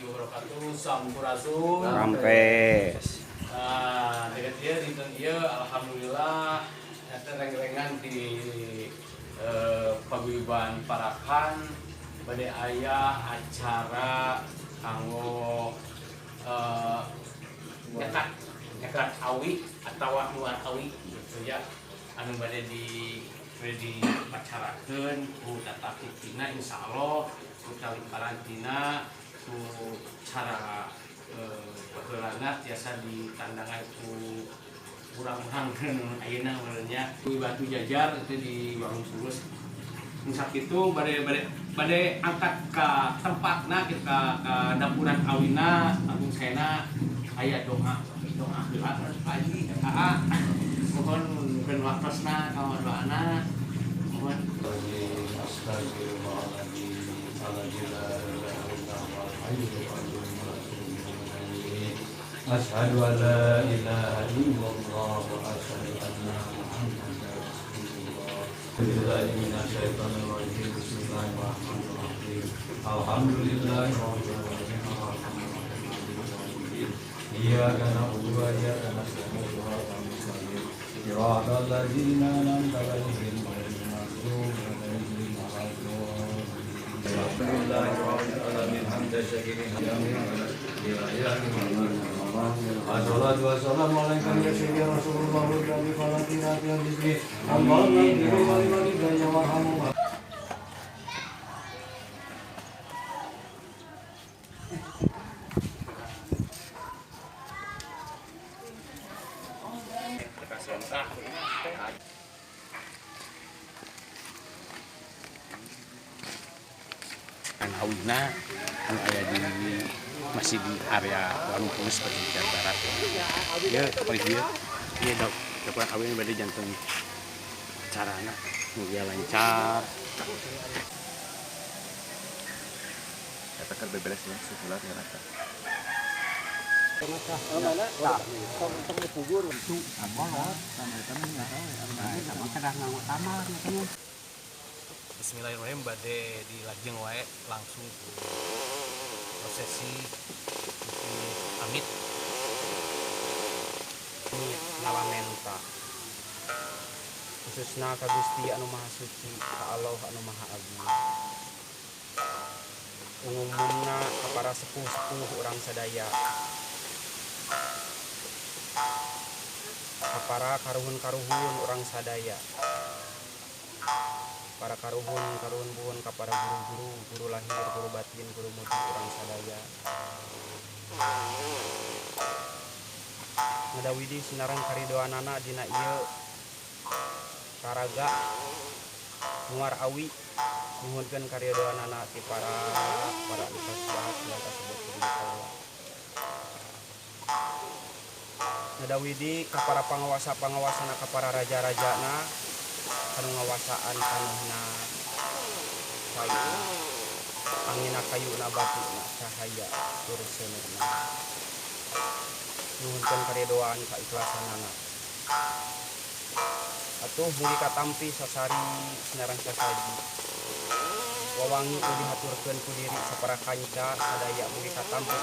warahmatullahi wabarakatuh. Sampurasun. Rampes. Dekat dia dinten ieu alhamdulillah nyata reng-rengan di paguyuban Parakan bade aya acara kanggo nyekat awi atau luar awi gitu ya. Anu bade dipacarakeun ku tata kitina insyaallah ku tali karantina ku cara pegelangat biasa ditandangan ku kurang-kurang ayeuna urangnya batu jajar itu di warung sulus sak itu bade angkat ke tempatna ka dapuran awina agung saena aya doa pagi mohon mungkin waktosna ka doana mohon Asyhadu an la ilaha illallah wa asyhadu anna Muhammadar Rasulullah. Billahi minasyaitonir rajim. Bismillahirrahmanirrahim. Alhamdulillahi rabbil alamin. Iyyaka na'budu wa iyyaka nasta'in. Shiratal ladzina an'amta 'alaihim ghairil maghdubi 'alaihim waladdallin. Alhamdulillahi rabbil alamin. Hamdan syakirin Assalatu wassalamu alaika ya sayyidi Rasulullah wa bi falatina fi rizqi Allahumma inni walidayya warhamhum. Awina anu aya di masih di area warung Kulus Pesisir Barat. Ya, paling dia dapat awin bade jantung carana mugia lancar. Eta keur beberes ya sebulan ya rata. Bismillahirrahmanirrahim bade dilajeng wae langsung prosesi amit ngalamenta khususna ka Gusti anu Maha Suci ka Allah anu Maha Agung umumna ka para sepuh-sepuh urang sadaya ka para karuhun-karuhun urang sadaya para karuhun buhun ka para guru lahir, guru batin, guru murid urang sadaya. Ngadawidi sinaran karidoanana dina ieu karaga muar awi nuhunkeun karidoanana ti para ustaz bahat yang kasebut di Allah. Ngadawidi ka para panguwasa-panguwasana ka para raja-rajana anu ngawasaan tanahna kayu angina kayuna batuna cahaya tur seuneurna nuhunkeun karedoan kaikhlasanana atuh mugi katampi sasari sinaran sasaji wawangi ugi haturkeun ku diri sapara kanca sadaya mugi katampi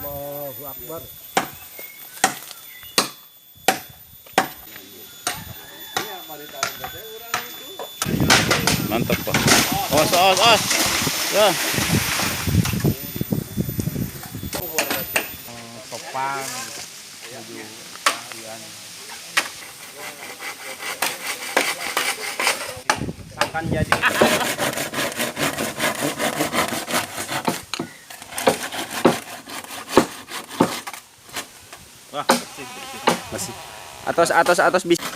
Allahu Akbar. Mantap, Pak. Os. Ya. Sopang. akan jadi Wah, Masih. Atas bisa.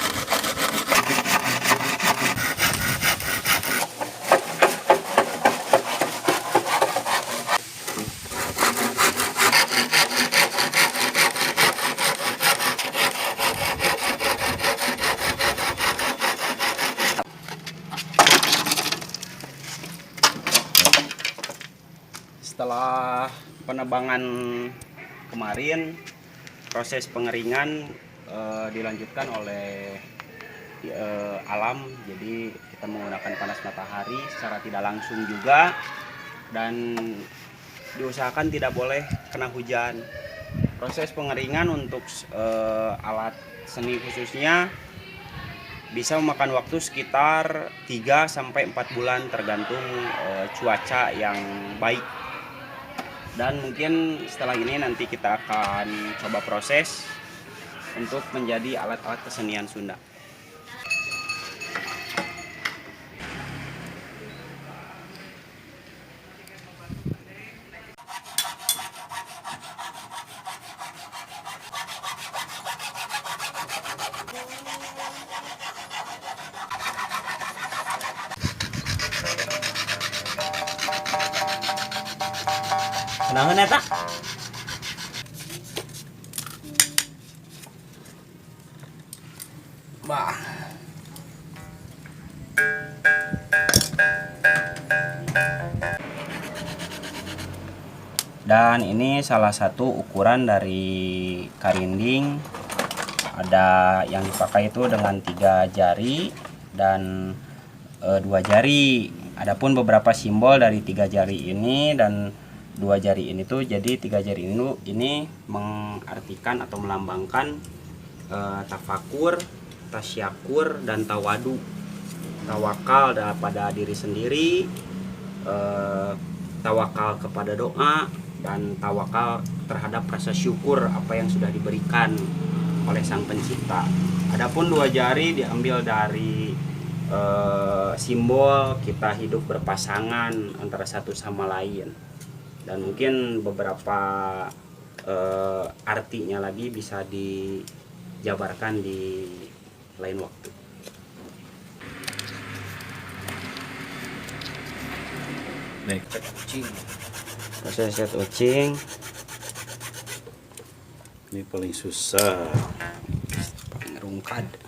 setelah penebangan kemarin, proses pengeringan dilanjutkan oleh alam. Jadi kita menggunakan panas matahari secara tidak langsung juga, dan diusahakan tidak boleh kena hujan. Proses pengeringan untuk alat seni khususnya bisa memakan waktu sekitar 3-4 bulan tergantung cuaca yang baik. Dan mungkin setelah ini nanti kita akan coba proses untuk menjadi alat-alat kesenian Sunda. Kenangan eta? Bah. Dan ini salah satu ukuran dari karinding. Ada yang dipakai itu dengan 3 jari dan 2 jari. Adapun beberapa simbol dari 3 jari ini dan 2 jari ini tuh, jadi 3 jari ini mengartikan atau melambangkan tafakur, tasyakur, dan tawadu. Tawakal pada diri sendiri, tawakal kepada doa, dan tawakal terhadap rasa syukur apa yang sudah diberikan oleh Sang Pencipta. Adapun 2 jari diambil dari simbol kita hidup berpasangan antara satu sama lain. Dan mungkin beberapa artinya lagi bisa dijabarkan di lain waktu. Baik. Proses set ucing Ini paling susah. pakai rungkad.